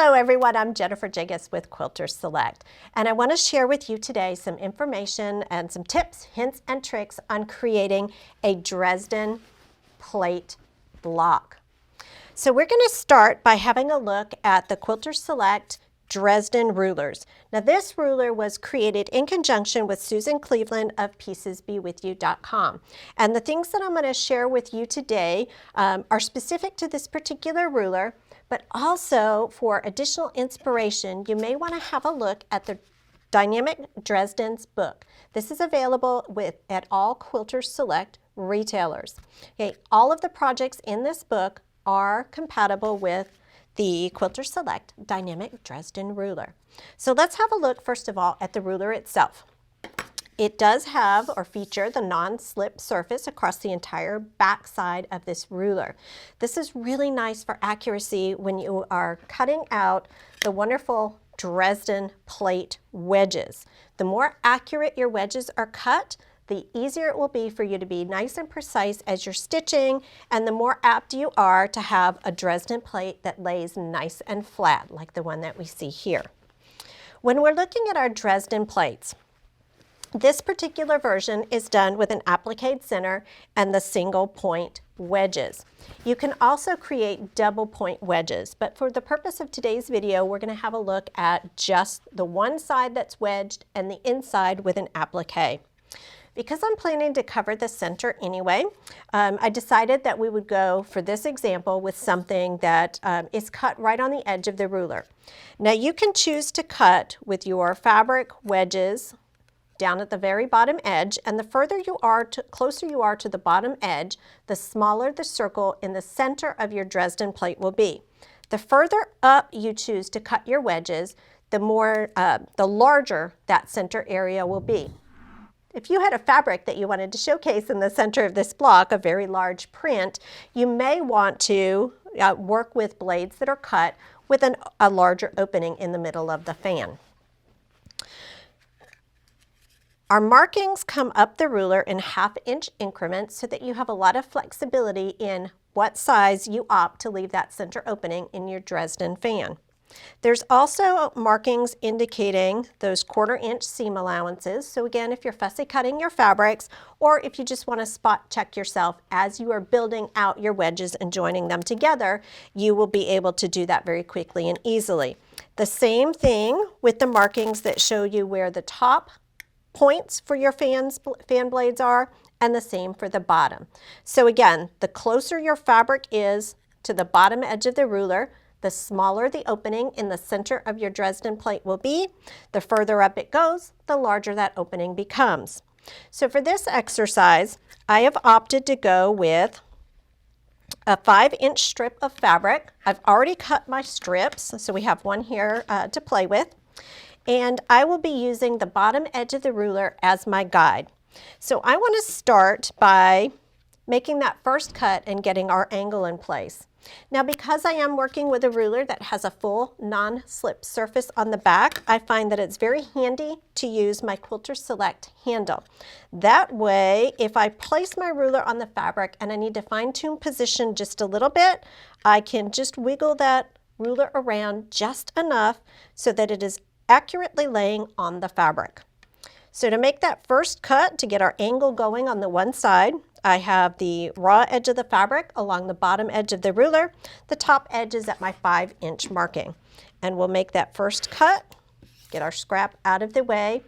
Hello everyone, I'm Jennifer Jiggis with Quilters Select, and I want to share with you today some information and some tips, hints, and tricks on creating a Dresden plate block. So we're going to start by having a look at the Quilters Select Dresden rulers. Now this ruler was created in conjunction with Susan Cleveland of piecesbewithyou.com. And the things that I'm going to share with you today are specific to this particular ruler, but also for additional inspiration, you may want to have a look at the Dynamic Dresdens book. This is available at all Quilters Select retailers. Okay, all of the projects in this book are compatible with the Quilters Select Dynamic Dresden ruler. So let's have a look first of all at the ruler itself. It does have or feature the non-slip surface across the entire back side of this ruler. This is really nice for accuracy when you are cutting out the wonderful Dresden plate wedges. The more accurate your wedges are cut, the easier it will be for you to be nice and precise as you're stitching, and the more apt you are to have a Dresden plate that lays nice and flat like the one that we see here. When we're looking at our Dresden plates, this particular version is done with an applique center and the single point wedges. You can also create double point wedges, but for the purpose of today's video, we're going to have a look at just the one side that's wedged and the inside with an applique. Because I'm planning to cover the center anyway, I decided that we would go for this example with something that is cut right on the edge of the ruler. Now you can choose to cut with your fabric wedges down at the very bottom edge, and the further you are closer you are to the bottom edge, the smaller the circle in the center of your Dresden plate will be. The further up you choose to cut your wedges, the larger that center area will be. If you had a fabric that you wanted to showcase in the center of this block, a very large print, you may want to work with blades that are cut with a larger opening in the middle of the fan. Our markings come up the ruler in half-inch increments so that you have a lot of flexibility in what size you opt to leave that center opening in your Dresden fan. There's also markings indicating those 1/4 inch seam allowances. So again, if you're fussy cutting your fabrics, or if you just want to spot check yourself as you are building out your wedges and joining them together, you will be able to do that very quickly and easily. The same thing with the markings that show you where the top points for your fan blades are, and the same for the bottom. So again, the closer your fabric is to the bottom edge of the ruler, the smaller the opening in the center of your Dresden plate will be. The further up it goes, the larger that opening becomes. So for this exercise, I have opted to go with a 5-inch strip of fabric. I've already cut my strips, so we have one here to play with. And I will be using the bottom edge of the ruler as my guide. So I want to start by making that first cut and getting our angle in place. Now because I am working with a ruler that has a full non-slip surface on the back, I find that it's very handy to use my Quilters Select handle. That way, if I place my ruler on the fabric and I need to fine-tune position just a little bit, I can just wiggle that ruler around just enough so that it is accurately laying on the fabric. So to make that first cut, to get our angle going on the one side, I have the raw edge of the fabric along the bottom edge of the ruler. The top edge is at my 5-inch marking. And we'll make that first cut, get our scrap out of the way.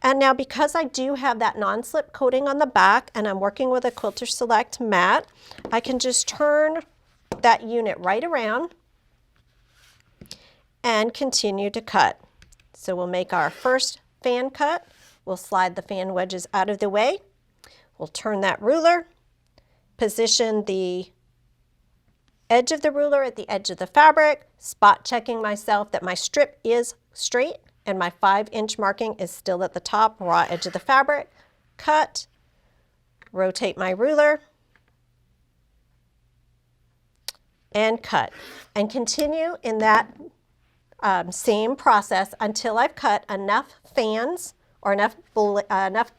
And now because I do have that non-slip coating on the back and I'm working with a Quilters Select mat, I can just turn that unit right around and continue to cut. So we'll make our first fan cut. We'll slide the fan wedges out of the way. We'll turn that ruler, position the edge of the ruler at the edge of the fabric, spot checking myself that my strip is straight and my 5-inch marking is still at the top, raw edge of the fabric. Cut, rotate my ruler, and cut. And continue in that same process until I've cut enough fans or enough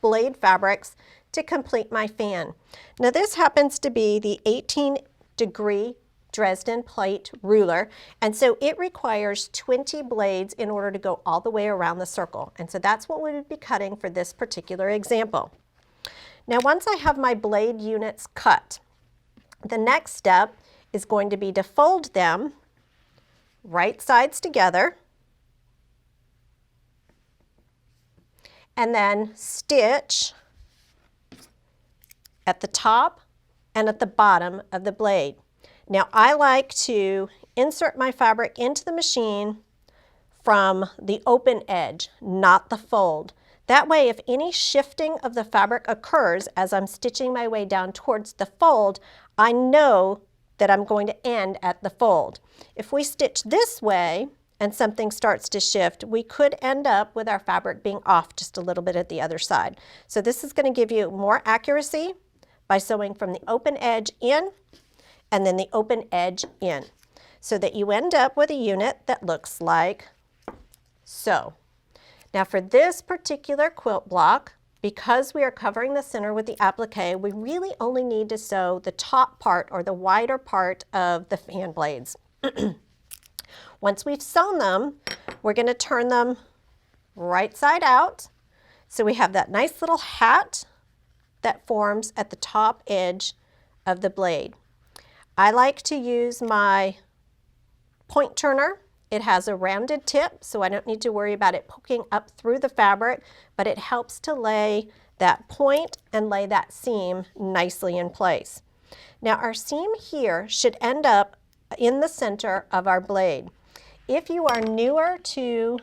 blade fabrics to complete my fan. Now this happens to be the 18-degree Dresden plate ruler, and so it requires 20 blades in order to go all the way around the circle. And so that's what we would be cutting for this particular example. Now once I have my blade units cut, the next step is going to be to fold them right sides together and then stitch at the top and at the bottom of the blade. Now I like to insert my fabric into the machine from the open edge, not the fold. That way, if any shifting of the fabric occurs as I'm stitching my way down towards the fold, I know that I'm going to end at the fold. If we stitch this way and something starts to shift, we could end up with our fabric being off just a little bit at the other side. So this is going to give you more accuracy by sewing from the open edge in and then the open edge in, so that you end up with a unit that looks like so. Now for this particular quilt block, because we are covering the center with the applique, we really only need to sew the top part or the wider part of the fan blades. Once we've sewn them, we're going to turn them right side out. So we have that nice little hat that forms at the top edge of the blade. I like to use my point turner. It has a rounded tip, so I don't need to worry about it poking up through the fabric, but it helps to lay that point and lay that seam nicely in place. Now our seam here should end up in the center of our blade. If you are newer to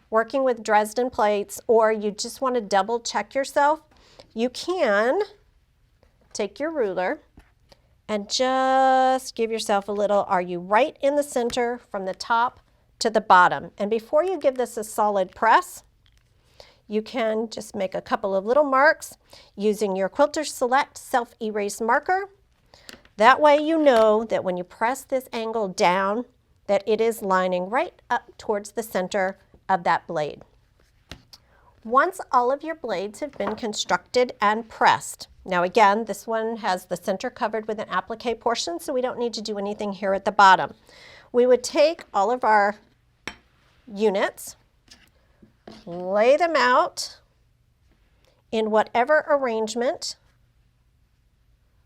working with Dresden plates, or you just want to double check yourself, you can take your ruler and just give yourself a little, are you right in the center from the top to the bottom? And before you give this a solid press, you can just make a couple of little marks using your Quilters Select self-erase marker. That way you know that when you press this angle down, that it is lining right up towards the center of that blade. Once all of your blades have been constructed and pressed, now again, this one has the center covered with an applique portion, so we don't need to do anything here at the bottom. We would take all of our units, lay them out in whatever arrangement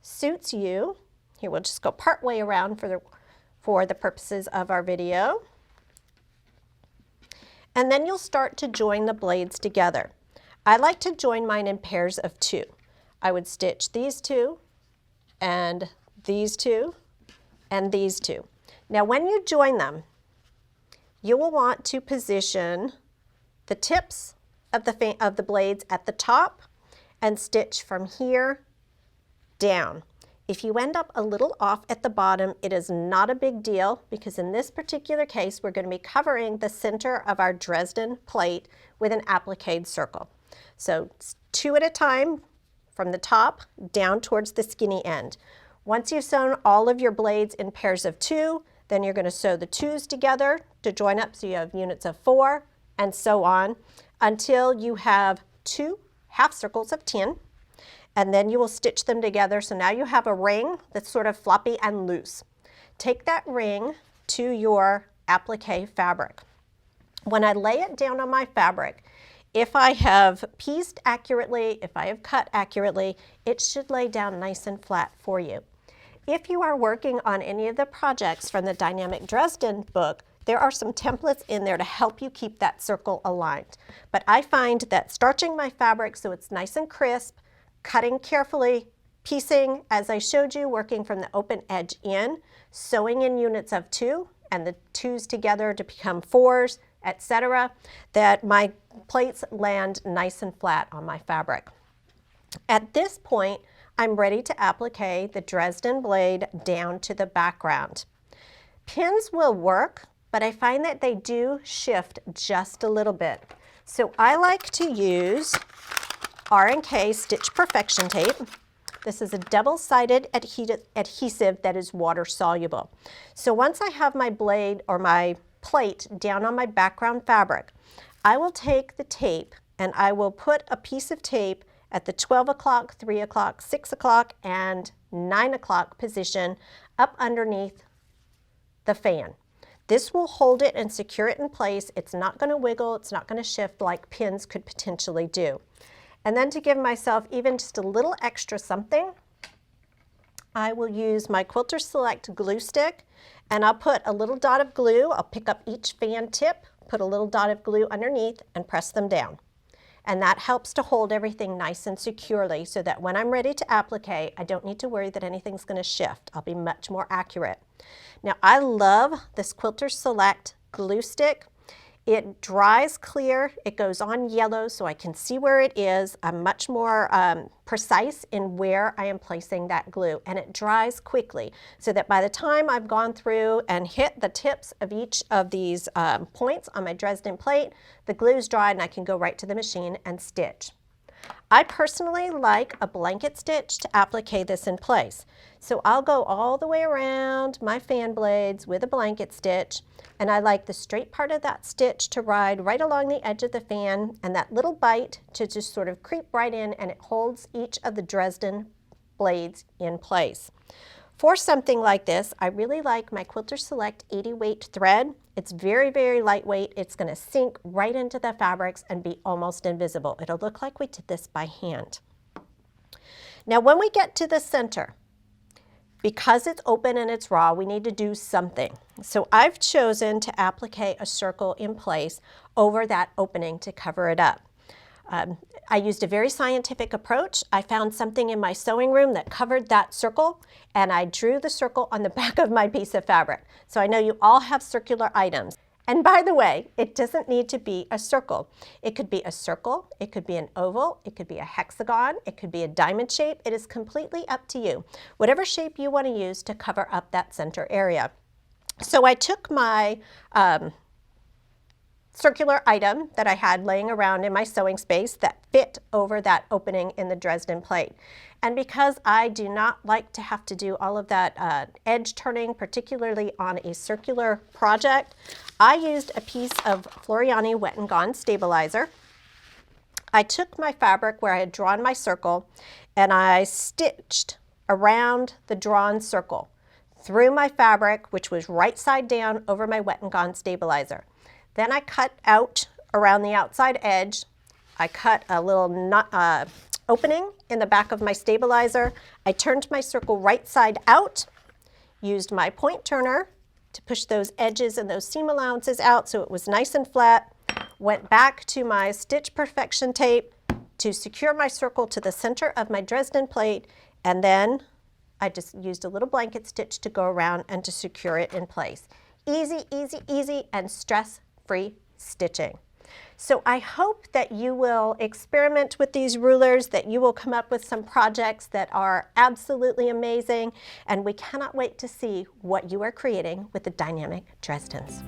suits you. Here, we'll just go part way around for the purposes of our video. And then you'll start to join the blades together. I like to join mine in pairs of 2. I would stitch these 2 and these 2 and these 2. Now when you join them, you will want to position the tips of the blades at the top and stitch from here down. If you end up a little off at the bottom, it is not a big deal, because in this particular case, we're going to be covering the center of our Dresden plate with an appliqued circle. So 2 at a time from the top down towards the skinny end. Once you've sewn all of your blades in pairs of 2, then you're going to sew the 2s together to join up so you have units of 4, and so on until you have 2 half circles of 10. And then you will stitch them together. So now you have a ring that's sort of floppy and loose. Take that ring to your applique fabric. When I lay it down on my fabric, if I have pieced accurately, if I have cut accurately, it should lay down nice and flat for you. If you are working on any of the projects from the Dynamic Dresden book, there are some templates in there to help you keep that circle aligned. But I find that starching my fabric so it's nice and crisp, cutting carefully, piecing, as I showed you, working from the open edge in, sewing in units of 2, and the 2s together to become 4s, etc., that my plates land nice and flat on my fabric. At this point, I'm ready to applique the Dresden blade down to the background. Pins will work, but I find that they do shift just a little bit. So I like to use R&K Stitch Perfection tape. This is a double-sided adhesive that is water soluble. So once I have my blade or my plate down on my background fabric, I will take the tape and I will put a piece of tape at the 12 o'clock, 3 o'clock, 6 o'clock, and 9 o'clock position up underneath the fan. This will hold it and secure it in place. It's not going to wiggle, it's not going to shift like pins could potentially do. And then to give myself even just a little extra something, I will use my Quilters Select glue stick, and I'll put a little dot of glue. I'll pick up each fan tip, put a little dot of glue underneath, and press them down. And that helps to hold everything nice and securely so that when I'm ready to applique, I don't need to worry that anything's going to shift. I'll be much more accurate. Now, I love this Quilters Select glue stick. It dries clear, it goes on yellow so I can see where it is. I'm much more precise in where I am placing that glue, and it dries quickly so that by the time I've gone through and hit the tips of each of these points on my Dresden plate, the glue's dried and I can go right to the machine and stitch. I personally like a blanket stitch to applique this in place. So I'll go all the way around my fan blades with a blanket stitch, and I like the straight part of that stitch to ride right along the edge of the fan, and that little bite to just sort of creep right in, and it holds each of the Dresden blades in place. For something like this, I really like my Quilters Select 80 weight thread. It's very, very lightweight. It's going to sink right into the fabrics and be almost invisible. It'll look like we did this by hand. Now, when we get to the center, because it's open and it's raw, we need to do something. So I've chosen to applique a circle in place over that opening to cover it up. I used a very scientific approach. I found something in my sewing room that covered that circle, and I drew the circle on the back of my piece of fabric. So I know you all have circular items. And by the way, it doesn't need to be a circle. It could be a circle, it could be an oval, it could be a hexagon, it could be a diamond shape. It is completely up to you. Whatever shape you want to use to cover up that center area. So I took my circular item that I had laying around in my sewing space that fit over that opening in the Dresden plate. And because I do not like to have to do all of that edge turning, particularly on a circular project, I used a piece of Floriani Wet and Gone stabilizer. I took my fabric where I had drawn my circle and I stitched around the drawn circle through my fabric, which was right side down over my Wet and Gone stabilizer. Then I cut out around the outside edge. I cut a little opening in the back of my stabilizer. I turned my circle right side out, used my point turner to push those edges and those seam allowances out so it was nice and flat, went back to my Stitch Perfection tape to secure my circle to the center of my Dresden plate, and then I just used a little blanket stitch to go around and to secure it in place. Easy, easy, easy, and stress-free stitching. So I hope that you will experiment with these rulers, that you will come up with some projects that are absolutely amazing, and we cannot wait to see what you are creating with the dynamic Dresdens.